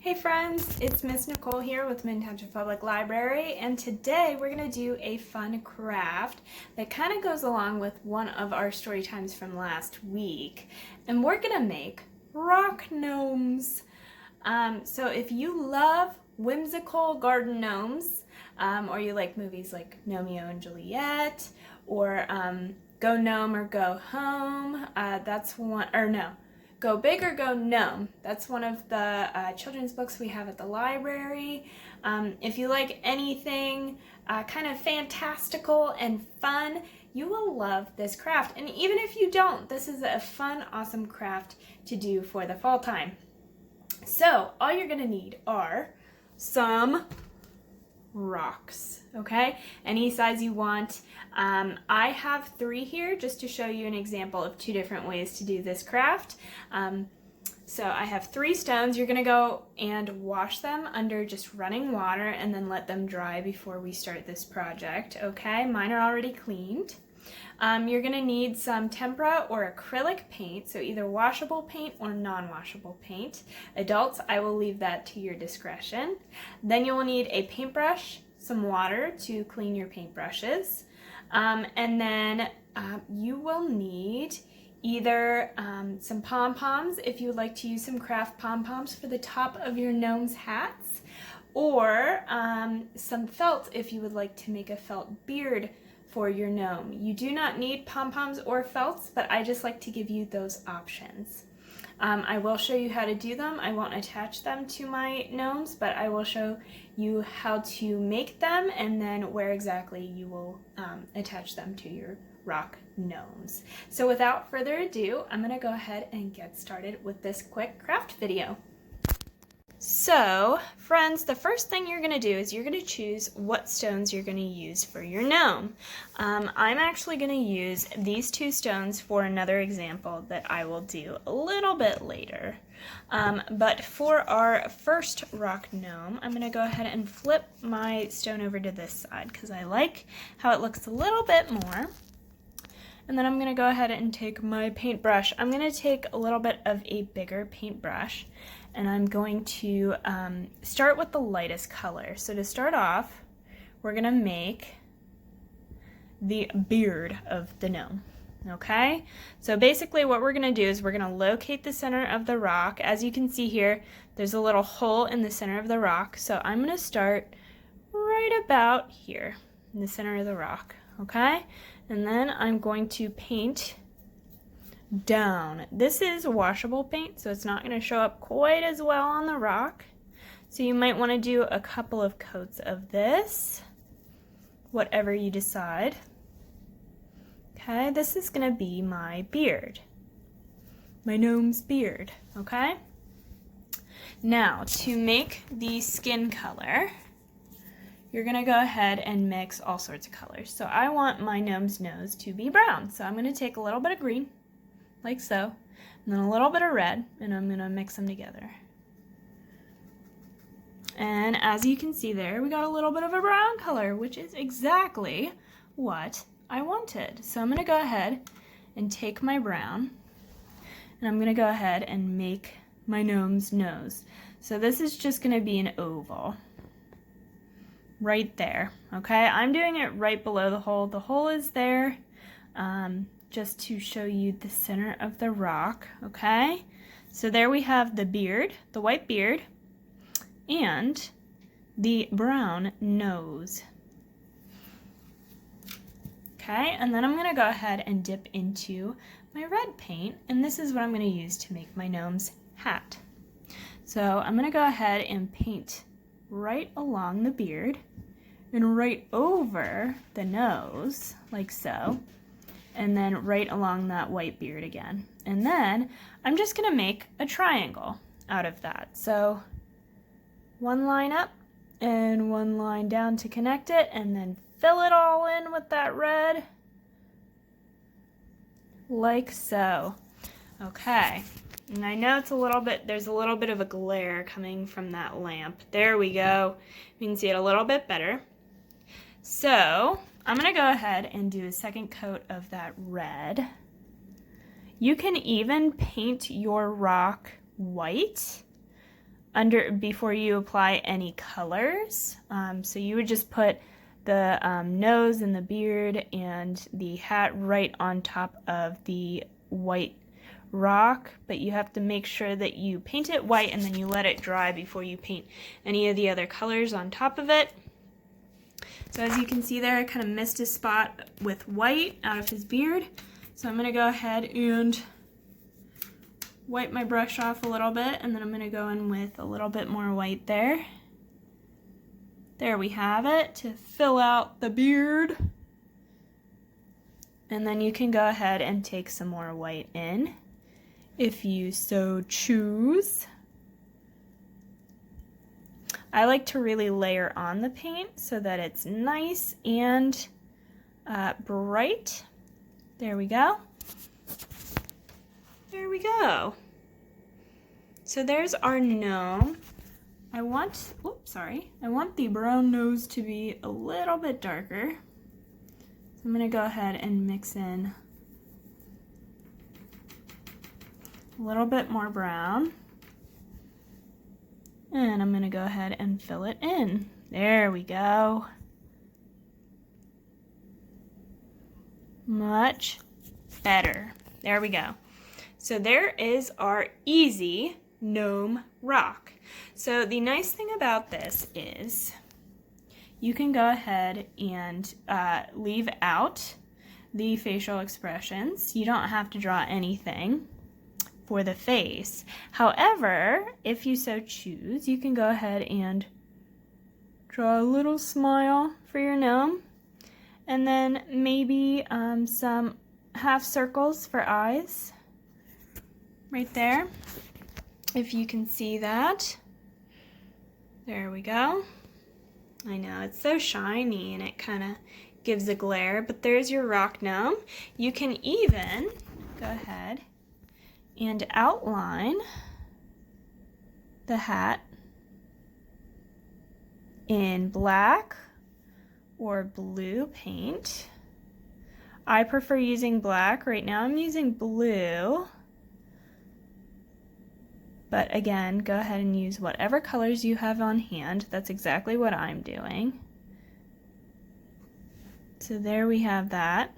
Hey friends, it's Miss Nicole here with Minden Township Public Library, and today we're going to do a fun craft that kind of goes along with one of our story times from last week, and we're going to make rock gnomes. So if you love whimsical garden gnomes, or you like movies like Romeo and Juliet, or Go Gnome or Go Home, that's one, or no. Go Big or Go Gnome. That's one of the children's books we have at the library. If you like anything kind of fantastical and fun, you will love this craft. And even if you don't, this is a fun, awesome craft to do for the fall time. So all you're gonna need are some rocks, okay? Any size you want. I have 3 here just to show you an example of 2 different ways to do this craft. So I have 3 stones. You're gonna go and wash them under just running water and then let them dry before we start this project, okay? Mine are already cleaned. You're gonna need some tempera or acrylic paint, so either washable paint or non-washable paint. Adults, I will leave that to your discretion. Then you will need a paintbrush, some water to clean your paintbrushes, and then you will need either some pom-poms if you would like to use some craft pom-poms for the top of your gnome's hats, or some felt if you would like to make a felt beard for your gnome. You do not need pom-poms or felts, but I just like to give you those options. I will show you how to do them. I won't attach them to my gnomes, but I will show you how to make them and then where exactly you will attach them to your rock gnomes. So without further ado, I'm gonna go ahead and get started with this quick craft video. So, friends, the first thing you're going to do is you're going to choose what stones you're going to use for your gnome. I'm actually going to use these 2 stones for another example that I will do a little bit later. But for our first rock gnome, I'm going to go ahead and flip my stone over to this side because I like how it looks a little bit more. And then I'm going to go ahead and take my paintbrush. I'm going to take a little bit of a bigger paintbrush, and I'm going to start with the lightest color. So to start off, we're going to make the beard of the gnome. Okay? So basically what we're going to do is we're going to locate the center of the rock. As you can see here, there's a little hole in the center of the rock. So I'm going to start right about here in the center of the rock. Okay? And then I'm going to paint down. This is washable paint, so it's not going to show up quite as well on the rock. So you might want to do a couple of coats of this, whatever you decide. Okay, this is going to be my beard, my gnome's beard, okay? Now, to make the skin color, you're going to go ahead and mix all sorts of colors. So I want my gnome's nose to be brown. So I'm going to take a little bit of green, like so, and then a little bit of red, and I'm going to mix them together. And as you can see there, we got a little bit of a brown color, which is exactly what I wanted. So I'm going to go ahead and take my brown, and I'm going to go ahead and make my gnome's nose. So this is just going to be an oval. Right there, okay? I'm doing it right below the hole. The hole is there just to show you the center of the rock, okay? So there we have the beard, the white beard, and the brown nose. Okay, and then I'm going to go ahead and dip into my red paint, and this is what I'm going to use to make my gnome's hat. So I'm going to go ahead and paint right along the beard and right over the nose, like so, and then right along that white beard again. And then I'm just going to make a triangle out of that. So 1 line up and 1 line down to connect it, and then fill it all in with that red, like so. Okay. And I know it's a little bit, there's a little bit of a glare coming from that lamp. There we go. You can see it a little bit better. So I'm going to go ahead and do a second coat of that red. You can even paint your rock white before you apply any colors. So you would just put the nose and the beard and the hat right on top of the white rock, but you have to make sure that you paint it white and then you let it dry before you paint any of the other colors on top of it. So as you can see there, I kind of missed a spot with white out of his beard. So I'm going to go ahead and wipe my brush off a little bit, and then I'm going to go in with a little bit more white there. There we have it to fill out the beard. And then you can go ahead and take some more white in if you so choose. I like to really layer on the paint so that it's nice and bright. There we go. There we go. So there's our gnome. I want the brown nose to be a little bit darker. So I'm gonna go ahead and mix in a little bit more brown. And I'm gonna go ahead and fill it in. There we go. Much better. There we go. So there is our easy gnome rock. So the nice thing about this is you can go ahead and leave out the facial expressions. You don't have to draw anything for the face. However, if you so choose, you can go ahead and draw a little smile for your gnome, and then maybe some half circles for eyes right there, if you can see that. There we go. I know, it's so shiny and it kind of gives a glare, but there's your rock gnome. You can even go ahead and outline the hat in black or blue paint. I prefer using black. Right now I'm using blue. But again, go ahead and use whatever colors you have on hand. That's exactly what I'm doing. So there we have that.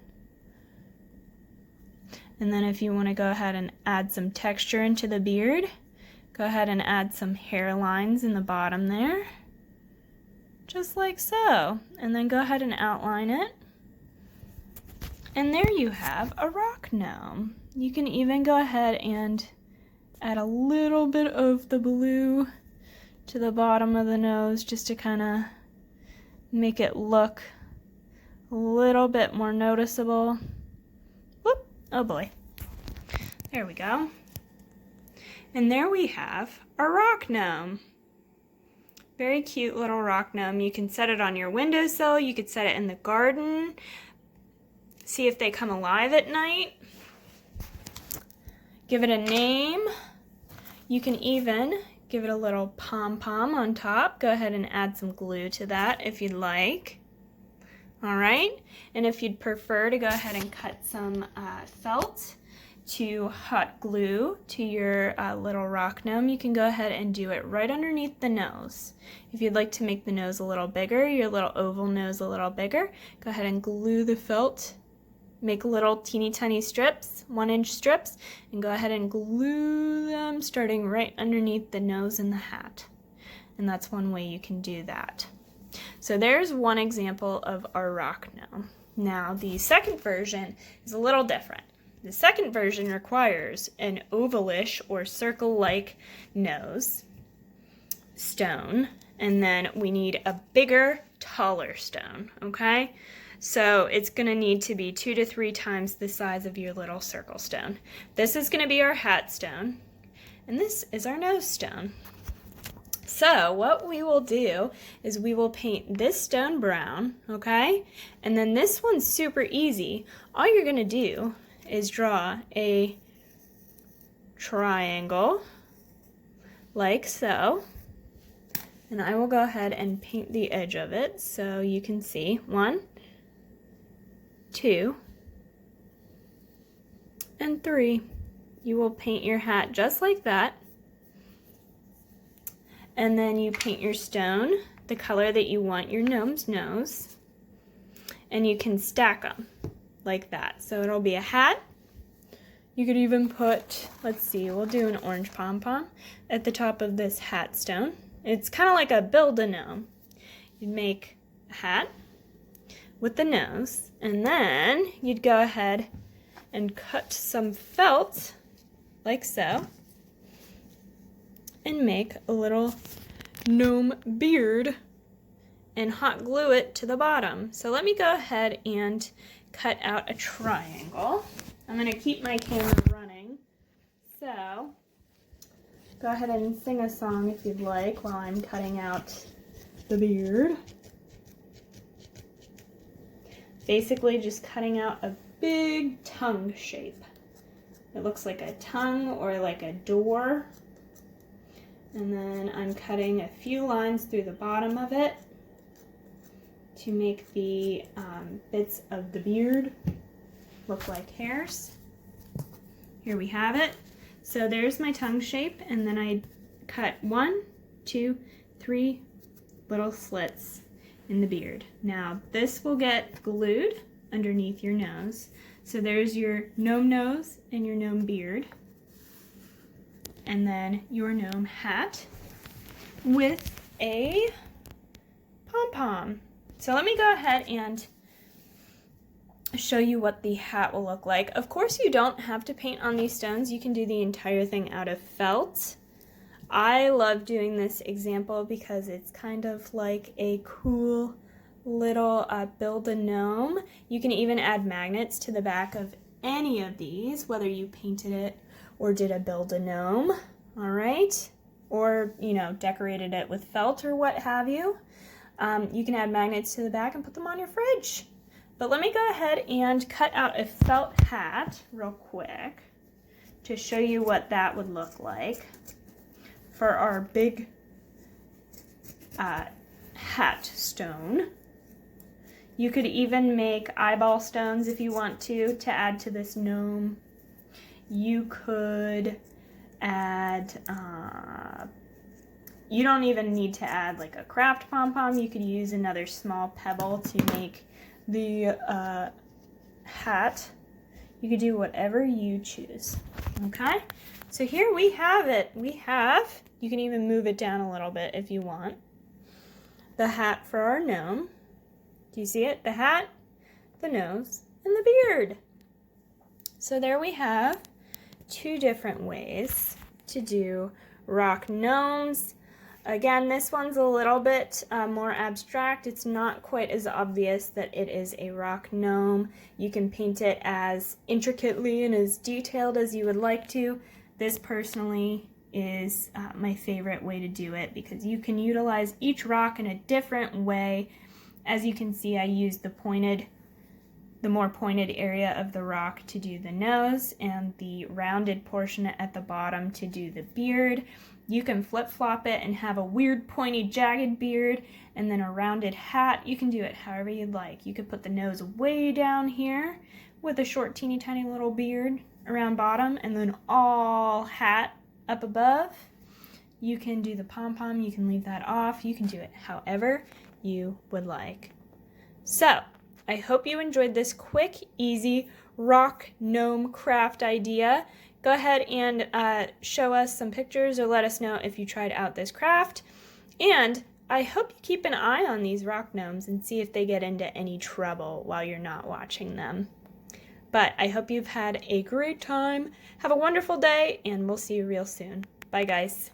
And then if you want to go ahead and add some texture into the beard, go ahead and add some hairlines in the bottom there, just like so. And then go ahead and outline it. And there you have a rock gnome. You can even go ahead and add a little bit of the blue to the bottom of the nose just to kind of make it look a little bit more noticeable. Whoop, oh boy. There we go. And there we have a rock gnome. Very cute little rock gnome. You can set it on your windowsill, you could set it in the garden, see if they come alive at night. Give it a name. You can even give it a little pom-pom on top. Go ahead and add some glue to that if you'd like. All right, and if you'd prefer to go ahead and cut some felt to hot glue to your little rock gnome, you can go ahead and do it right underneath the nose. If you'd like to make the nose a little bigger, your little oval nose a little bigger, go ahead and glue the felt. Make little teeny tiny strips, 1-inch strips, and go ahead and glue them starting right underneath the nose and the hat. And that's one way you can do that. So there's one example of our rock gnome. Now the second version is a little different. The second version requires an ovalish or circle-like nose stone, and then we need a bigger, taller stone, okay? So it's going to need to be 2 to 3 times the size of your little circle stone. This is going to be our hat stone, and this is our nose stone. So what we will do is we will paint this stone brown, okay? And then this one's super easy. All you're going to do is draw a triangle like so. And I will go ahead and paint the edge of it so you can see. 1, 2, and 3. You will paint your hat just like that. and then you paint your stone the color that you want your gnome's nose, and you can stack them like that. So it'll be a hat. You could even put, let's see, we'll do an orange pom-pom at the top of this hat stone. It's kind of like a build-a-gnome. You'd make a hat with the nose, and then you'd go ahead and cut some felt like so and make a little gnome beard and hot glue it to the bottom. So let me go ahead and cut out a triangle. I'm going to keep my camera running, so go ahead and sing a song if you'd like while I'm cutting out the beard. Basically just cutting out a big tongue shape. It looks like a tongue or like a door. And then I'm cutting a few lines through the bottom of it to make the bits of the beard look like hairs. Here we have it. So there's my tongue shape, and then I cut 1, 2, 3 little slits in the beard. Now this will get glued underneath your nose. So there's your gnome nose and your gnome beard, and then your gnome hat with a pom-pom. So let me go ahead and show you what the hat will look like. Of course, you don't have to paint on these stones. You can do the entire thing out of felt. I love doing this example because it's kind of like a cool little build-a-gnome. You can even add magnets to the back of any of these, whether you painted it or did a build-a-gnome, all right? Or, you know, decorated it with felt or what have you. You can add magnets to the back and put them on your fridge. But let me go ahead and cut out a felt hat real quick to show you what that would look like for our big hat stone. You could even make eyeball stones if you want to add to this gnome. You could add, you don't even need to add like a craft pom-pom. You could use another small pebble to make the hat. You could do whatever you choose. Okay, so here we have it. You can even move it down a little bit if you want. The hat for our gnome. Do you see it? The hat, the nose, and the beard. So there we have 2 different ways to do rock gnomes. Again, this one's a little bit more abstract. It's not quite as obvious that it is a rock gnome. You can paint it as intricately and as detailed as you would like to. This personally is my favorite way to do it because you can utilize each rock in a different way. As you can see, I used the more pointed area of the rock to do the nose and the rounded portion at the bottom to do the beard. You can flip-flop it and have a weird pointy jagged beard and then a rounded hat. You can do it however you'd like. You could put the nose way down here with a short teeny tiny little beard around bottom and then all hat up above. You can do the pom-pom, you can leave that off. You can do it however you would like. So, I hope you enjoyed this quick, easy rock gnome craft idea. Go ahead and show us some pictures or let us know if you tried out this craft. And I hope you keep an eye on these rock gnomes and see if they get into any trouble while you're not watching them. But I hope you've had a great time. Have a wonderful day, and we'll see you real soon. Bye, guys.